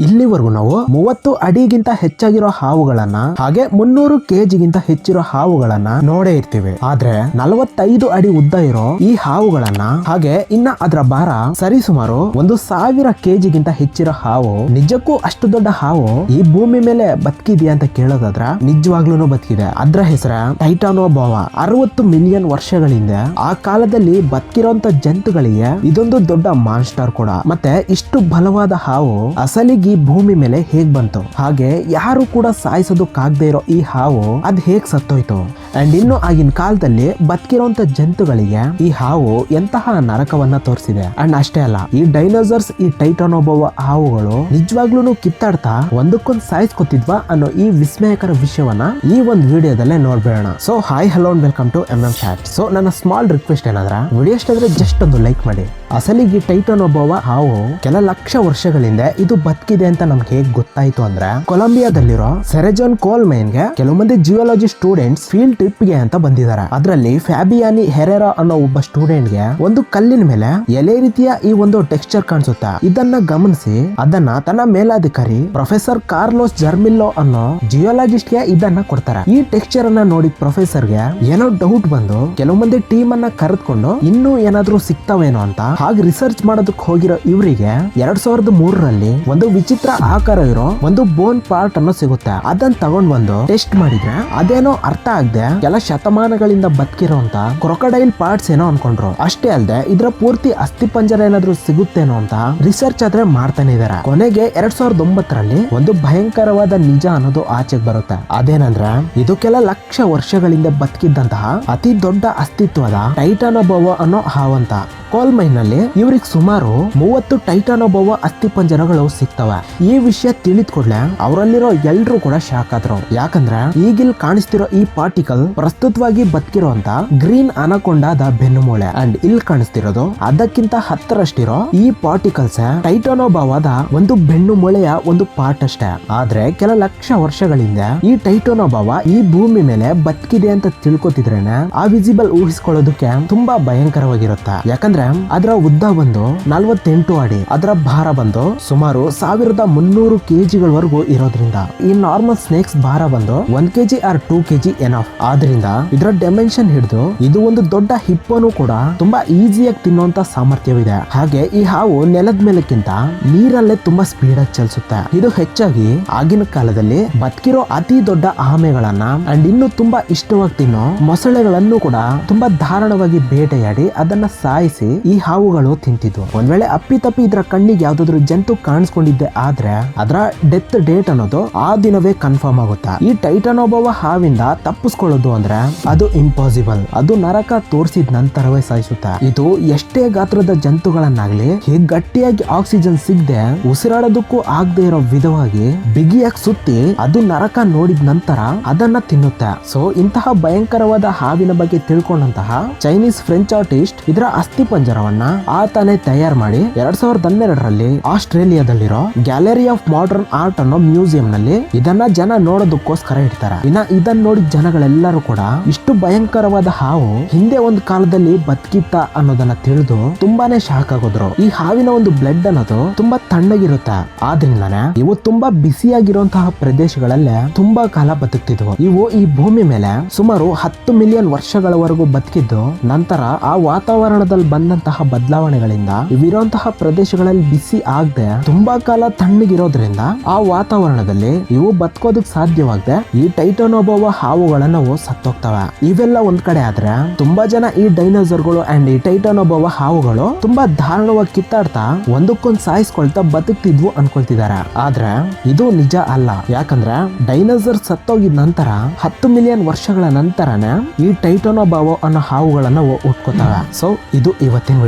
ಇಲ್ಲಿವರೆಗೂ ನಾವು 30 ಅಡಿಗಿಂತ ಹೆಚ್ಚಾಗಿರೋ ಹಾವುಗಳನ್ನ ಹಾಗೆ 300 ಕೆಜಿಗಿಂತ ಹೆಚ್ಚಿರೋ ಹಾವುಗಳನ್ನ ನೋಡೇ ಇರ್ತೀವಿ. ಆದ್ರೆ 45 ಅಡಿ ಉದ್ದ ಇರೋ ಈ ಹಾವುಗಳನ್ನ ಹಾಗೆ ಇನ್ನ ಅದರ ಭಾರ ಸರಿಸುಮಾರು 1000 ಕೆಜಿಗಿಂತ ಹೆಚ್ಚಿರೋ ಹಾವು, ನಿಜಕ್ಕೂ ಅಷ್ಟು ದೊಡ್ಡ ಹಾವು ಈ ಭೂಮಿ ಮೇಲೆ ಬದುಕಿದ್ಯಾ ಅಂತ ಕೇಳೋದಾದ್ರ ನಿಜವಾಗ್ಲೂ ಬದುಕಿದೆ. ಅದ್ರ ಹೆಸರ ಟೈಟಾನೋಬೋವಾ. 60 ಮಿಲಿಯನ್ ವರ್ಷಗಳಿಂದ ಆ ಕಾಲದಲ್ಲಿ ಬದುಕಿರೋಂತ ಜಂತುಗಳಿಗೆ ಇದೊಂದು ದೊಡ್ಡ ಮಾನ್ಸ್ಟರ್ ಕೂಡ. ಮತ್ತೆ ಇಷ್ಟು ಬಲವಾದ ಹಾವು ಅಸಲಿಗೆ ಈ ಭೂಮಿ ಮೇಲೆ ಹೇಗ್ ಬಂತು, ಹಾಗೆ ಯಾರು ಕೂಡ ಸಾಯಿಸೋದಕ್ಕಾಗದೇ ಇರೋ ಈ ಹಾವು ಅದ್ ಹೇಗ್ ಸತ್ತೋಯ್ತು, ಅಂಡ್ ಇನ್ನು ಆಗಿನ ಕಾಲದಲ್ಲಿ ಬದುಕಿರೋಂತ ಜಂತುಗಳಿಗೆ ಈ ಹಾವು ಎಂತಹ ನರಕವನ್ನ ತೋರಿಸಿದೆ. ಅಂಡ್ ಅಷ್ಟೇ ಅಲ್ಲ, ಈ ಡೈನೋಸರ್ಸ್, ಈ ಟೈಟಾನೋಬೋವಾ ಹಾವುಗಳು ನಿಜವಾಗ್ಲೂ ಕಿತ್ತಾಡ್ತಾ ಒಂದಕ್ಕೊಂದು ಸಾಯಿಸ್ಕೊತಿದ್ವಾ ಅನ್ನೋ ಈ ವಿಸ್ಮಯಕರ ವಿಷಯವನ್ನ ಈ ಒಂದು ವಿಡಿಯೋದಲ್ಲೇ ನೋಡ್ಬೇಡ. So hi hello and welcome to MM Chat. So ನನ್ನ ಸ್ಮಾಲ್ ರಿಕ್ವೆಸ್ಟ್ ಏನಾದ್ರ, ವಿಡಿಯೋ ಇಷ್ಟ ಆದ್ರೆ ಜಸ್ಟ್ ಒಂದು ಲೈಕ್ ಮಾಡಿ. ಅಸಲಿಗೆ ಟೈಟಾನೋಬೋವಾ ಹಾವು ಕೆಲ ಲಕ್ಷ ವರ್ಷಗಳಿಂದ ಇದು ಬದುಕಿದೆ ಅಂತ ನಮ್ಗೆ ಹೇಗ್ ಗೊತ್ತಾಯ್ತು ಅಂದ್ರೆ, ಕೊಲಂಬಿಯಾದಲ್ಲಿರೋ ಸೆರೆಜಾನ್ ಕೋಲ್ ಮೈನ್ ಗೆ ಕೆಲವು ಮಂದಿ ಜಿಯೋಲಜಿ ಸ್ಟೂಡೆಂಟ್ಸ್ ಫೀಲ್ಡ್ ಟ್ರಿಪ್ ಗೆ ಅಂತ ಬಂದಿದ್ದಾರೆ. ಅದರಲ್ಲಿ ಫ್ಯಾಬಿಯಾನಿ ಹೆರೆರಾ ಅನ್ನೋ ಒಬ್ಬ ಸ್ಟೂಡೆಂಟ್ ಗೆ ಒಂದು ಕಲ್ಲಿನ ಮೇಲೆ ಎಲೆ ರೀತಿಯ ಈ ಒಂದು ಟೆಕ್ಸ್ಚರ್ ಕಾಣಿಸುತ್ತೆ. ಇದನ್ನ ಗಮನಿಸಿ ಅದನ್ನ ತನ್ನ ಮೇಲಾಧಿಕಾರಿ ಪ್ರೊಫೆಸರ್ ಕಾರ್ಲೋಸ್ ಜರ್ಮಿಲ್ಲೋ ಅನ್ನೋ ಜಿಯೋಲಜಿಸ್ಟ್ ಗೆ ಇದನ್ನ ಕೊಡ್ತಾರೆ. ಈ ಟೆಕ್ಸ್ಚರ್ ಅನ್ನ ನೋಡಿದ ಪ್ರೊಫೆಸರ್ ಗೆ ಏನೋ ಡೌಟ್ ಬಂದು ಕೆಲವು ಮಂದಿ ಟೀಮ್ ಅನ್ನ ಕರೆದುಕೊಂಡು ಇನ್ನೂ ಏನಾದ್ರೂ ಸಿಗ್ತಾವೇನೋ ಅಂತ ಹಾಗೆ ರಿಸರ್ಚ್ ಮಾಡೋದಕ್ಕೆ ಹೋಗಿರೋ ಇವರಿಗೆ 2003ರಲ್ಲಿ ಒಂದು ವಿಚಿತ್ರ ಆಕಾರ ಇರೋ ಒಂದು ಬೋನ್ ಪಾರ್ಟ್ ಅನ್ನೋ ಸಿಗುತ್ತೆ. ಅದನ್ನ ತಗೊಂಡ್ ಬಂದು ಟೆಸ್ಟ್ ಮಾಡಿದ್ರೆ ಅದೇನೋ ಅರ್ಥ ಆಗದೆ ಕೆಲ ಶತಮಾನಗಳಿಂದ ಬದುಕಿರೋಂತ ಕ್ರೊಕೊಡೈಲ್ ಪಾರ್ಟ್ಸ್ ಏನೋ ಅನ್ಕೊಂಡ್ರು. ಅಷ್ಟೇ ಅಲ್ಲದೆ ಇದರ ಪೂರ್ತಿ ಅಸ್ಥಿ ಪಂಜರ ಏನಾದ್ರೂ ಸಿಗುತ್ತೇನೋ ಅಂತ ರಿಸರ್ಚ್ ಆದ್ರೆ ಮಾಡ್ತಾನೆ ಇದಾರೆ. ಕೊನೆಗೆ 2009ರಲ್ಲಿ ಒಂದು ಭಯಂಕರವಾದ ನಿಜ ಅನ್ನೋದು ಆಚೆಗೆ ಬರುತ್ತೆ. ಅದೇನಂದ್ರೆ, ಇದು ಕೆಲ ಲಕ್ಷ ವರ್ಷಗಳಿಂದ ಬದುಕಿದ್ದಂತಹ ಅತಿ ದೊಡ್ಡ ಅಸ್ತಿತ್ವದ ಟೈಟಾನೋಬೋವಾ ಅನ್ನೋ ಹಾವಂತ. ಕೋಲ್ ಮೈನ್ ನಲ್ಲಿ ಇವ್ರಿಗೆ ಸುಮಾರು 30 ಟೈಟಾನೋಬೋವಾ ಅಸ್ಥಿ ಪಂಜರಗಳು ಸಿಗ್ತವೆ. ಈ ವಿಷಯ ತಿಳಿದ ಕೂಡಲೇ ಅವರಲ್ಲಿರೋ ಎಲ್ರು ಕೂಡ ಶಾಕ್ ಆದ್ರು. ಯಾಕಂದ್ರೆ ಈಗಿಲ್ ಕಾಣಿಸ್ತಿರೋ ಈ ಪಾರ್ಟಿಕಲ್ ಪ್ರಸ್ತುತವಾಗಿ ಬದುಕಿರುವಂತ ಗ್ರೀನ್ ಅನಕೊಂಡಾದ ಬೆನ್ನುಮೂಳೆ, ಅಂಡ್ ಇಲ್ಲಿ ಕಾಣಿಸ್ತಿರೋದು ಅದಕ್ಕಿಂತ 10ರಷ್ಟಿರೋ ಈ ಪಾರ್ಟಿಕಲ್ಸ್ ಟೈಟಾನೋಬೋವಾದ ಒಂದು ಬೆನ್ನು ಮೂಳೆಯ ಒಂದು ಪಾರ್ಟ್ ಅಷ್ಟೇ. ಆದ್ರೆ ಕೆಲ ಲಕ್ಷ ವರ್ಷಗಳಿಂದ ಈ ಟೈಟಾನೋಬೋವಾ ಈ ಭೂಮಿ ಮೇಲೆ ಬದುಕಿದೆ ಅಂತ ತಿಳ್ಕೊತಿದ್ರೇನೆ ಆ ವಿಸಿಬಲ್ ಊಹಿಸ್ಕೊಳ್ಳೋದಕ್ಕೆ ತುಂಬಾ ಭಯಂಕರವಾಗಿರುತ್ತೆ. ಯಾಕಂದ್ರೆ ಅದರ ಉದ್ದ ಬಂದು 48 ಅಡಿ, ಅದರ ಭಾರ ಬಂದು ಸುಮಾರು 1300 ಕೆಜಿಗಳವರೆಗೂ ಇರೋದ್ರಿಂದ ಈ ನಾರ್ಮಲ್ ಸ್ನೇಕ್ಸ್ ಭಾರ ಬಂದು 1 kg ಆರ್ 2 kg ಎನಫ್. ಆದ್ರಿಂದ ಇದರ ಡೈಮೆನ್ಷನ್ ಹಿಡಿದು ಇದು ಒಂದು ದೊಡ್ಡ ಹಿಪ್ಪನು ಕೂಡ ತುಂಬಾ ಈಸಿಯಾಗಿ ತಿನ್ನುವಂತ ಸಾಮರ್ಥ್ಯವಿದೆ. ಹಾಗೆ ಈ ಹಾವು ನೆಲದ ಮೇಲಕ್ಕಿಂತ ನೀರಲ್ಲೇ ತುಂಬಾ ಸ್ಪೀಡ್ ಆಗಿ ಚಲಿಸುತ್ತೆ. ಇದು ಹೆಚ್ಚಾಗಿ ಆಗಿನ ಕಾಲದಲ್ಲಿ ಬದುಕಿರೋ ಅತಿ ದೊಡ್ಡ ಆಮೆಗಳನ್ನ ಅಂಡ್ ಇನ್ನು ತುಂಬಾ ಇಷ್ಟವಾಗಿ ತಿನ್ನೋ ಮೊಸಳೆಗಳನ್ನು ಕೂಡ ತುಂಬಾ ಧಾರಾಳವಾಗಿ ಬೇಟೆಯಾಡಿ ಅದನ್ನ ಸಾಯಿಸಿ ಈ ಹಾವುಗಳು ತಿಂತಿದ್ವು. ಒಂದ್ ವೇಳೆ ಅಪ್ಪಿತಪ್ಪಿ ಇದ್ರ ಕಣ್ಣಿಗೆ ಯಾವ್ದಾದ್ರು ಜಂತು ಕಾಣಿಸ್ಕೊಂಡಿದ್ದೆ ಆದ್ರೆ ಅದರ ಡೆತ್ ಡೇಟ್ ಅನ್ನೋದು ಆ ದಿನವೇ ಕನ್ಫರ್ಮ್ ಆಗುತ್ತೆ. ಈ ಟೈಟಾನೋಬೋವಾ ಹಾವಿಂದ ತಪ್ಪಿಸ್ಕೊಳ್ಳೋದು ಅಂದ್ರೆ ಅದು ಇಂಪಾಸಿಬಲ್. ಅದು ನರಕ ತೋರಿಸಿದ ನಂತರವೇ ಸಾಯಿಸುತ್ತೆ. ಇದು ಎಷ್ಟೇ ಗಾತ್ರದ ಜಂತುಗಳನ್ನಾಗ್ಲಿ ಹೇಗ್ ಗಟ್ಟಿಯಾಗಿ ಆಕ್ಸಿಜನ್ ಸಿಗದೆ ಉಸಿರಾಡೋದಕ್ಕೂ ಆಗದೆ ಇರೋ ವಿಧವಾಗಿ ಬಿಗಿಯಾಗಿ ಸುತ್ತಿ ಅದು ನರಕ ನೋಡಿದ ನಂತರ ಅದನ್ನ ತಿನ್ನುತ್ತೆ. ಸೊ ಇಂತಹ ಭಯಂಕರವಾದ ಹಾವಿನ ಬಗ್ಗೆ ತಿಳ್ಕೊಂಡಂತಹ ಚೈನೀಸ್ ಫ್ರೆಂಚ್ ಆರ್ಟಿಸ್ಟ್ ಇದರ ಅಸ್ಥಿ ಪಂಜರವನ್ನ ಆತನೇ ತಯಾರು ಮಾಡಿ 2012ರಲ್ಲಿ ಆಸ್ಟ್ರೇಲಿಯಾದಲ್ಲಿರೋ ಗ್ಯಾಲರಿ ಆಫ್ ಮಾಡರ್ನ್ ಆರ್ಟ್ ಅನ್ನೋ ಮ್ಯೂಸಿಯಂ ನಲ್ಲಿ ಇದನ್ನ ಜನ ನೋಡೋದಕ್ಕೋಸ್ಕರ ಇಡ್ತಾರೆ. ಇನ್ನ ಇದನ್ನ ನೋಡಿದ ಜನಗಳೆಲ್ಲರೂ ಕೂಡ ಇಷ್ಟು ಭಯಂಕರವಾದ ಹಾವು ಹಿಂದೆ ಒಂದು ಕಾಲದಲ್ಲಿ ಬದುಕಿತ್ತ ಅನ್ನೋದನ್ನ ತಿಳಿದು ತುಂಬಾನೇ ಶಾಕ್ ಆಗೋದ್ರು. ಈ ಹಾವಿನ ಒಂದು ಬ್ಲಡ್ ಅನ್ನೋದು ತುಂಬಾ ತಣ್ಣಗಿರುತ್ತೆ. ಆದ್ರಿಂದಾನೆ ಇವು ತುಂಬಾ ಬಿಸಿಯಾಗಿರುವಂತಹ ಪ್ರದೇಶಗಳಲ್ಲೇ ತುಂಬಾ ಕಾಲ ಬದುಕ್ತಿದ್ವು. ಇವು ಈ ಭೂಮಿ ಮೇಲೆ ಸುಮಾರು 10 ಮಿಲಿಯನ್ ವರ್ಷಗಳವರೆಗೂ ಬದುಕಿದ್ದು ನಂತರ ಆ ವಾತಾವರಣದಲ್ಲಿ ಬಂದಂತಹ ಬದಲಾವಣೆಗಳಿಂದ ಇವಿರುವಂತಹ ಪ್ರದೇಶಗಳಲ್ಲಿ ಬಿಸಿ ಆಗದೆ ತುಂಬಾ ಕಾಲ ತಣ್ಣಗಿರೋದ್ರಿಂದ ಆ ವಾತಾವರಣದಲ್ಲಿ ಇವು ಬದುಕೋದಕ್ಕೆ ಸಾಧ್ಯವಾಗದೆ ಈ ಟೈಟಾನೋಬೋವಾ ಹಾವುಗಳನ್ನ ಸತ್ತೋಗ್ತವೆ. ಇವೆಲ್ಲ ಒಂದ್ ಕಡೆ ಆದ್ರೆ ತುಂಬಾ ಜನ ಈ ಡೈನೋಸರ್ಗಳು ಅಂಡ್ ಈ ಟೈಟಾನೋಬೋವಾ ಹಾವುಗಳು ತುಂಬಾ ಧಾರಾಳವಾಗಿ ಕಿತ್ತಾಡ್ತಾ ಒಂದಕ್ಕೊಂದು ಸಾಯಿಸ್ಕೊಳ್ತಾ ಬದುಕ್ತಿದ್ವು ಅನ್ಕೊಳ್ತಿದ್ದಾರೆ. ಆದ್ರೆ ಇದು ನಿಜ ಅಲ್ಲ. ಯಾಕಂದ್ರೆ ಡೈನೋಸರ್ ಸತ್ತೋಗಿದ ನಂತರ 10 ಮಿಲಿಯನ್ ವರ್ಷಗಳ ನಂತರನೇ ಈ ಟೈಟಾನೋಬೋವಾ ಅನ್ನೋ ಹಾವುಗಳನ್ನ ಹುಟ್ಕೋತವೆ. ಸೊ ಇದು ಇವತ್ತಿನ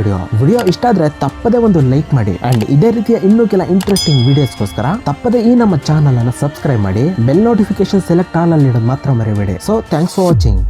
ವಿಡಿಯೋ ಇಷ್ಟ ಆದ್ರೆ ತಪ್ಪದೆ ಒಂದು ಲೈಕ್ ಮಾಡಿ ಅಂಡ್ ಇದೇ ರೀತಿಯ ಇನ್ನೂ ಕೆಲ ಇಂಟ್ರೆಸ್ಟಿಂಗ್ ವಿಡಿಯೋಸ್ಗೋಸ್ಕರ ತಪ್ಪದೆ ಈ ನಮ್ಮ ಚಾನಲ್ ಅನ್ನು ಸಬ್ಸ್ಕ್ರೈಬ್ ಮಾಡಿ. ಬೆಲ್ ನೋಟಿಫಿಕೇಶನ್ ಸೆಲೆಕ್ಟ್ ಆಲ್ ಅಲ್ಲಿ ಇಡೋದು ಮಾತ್ರ ಮರಿಬೇಡಿ. So thanks for watching.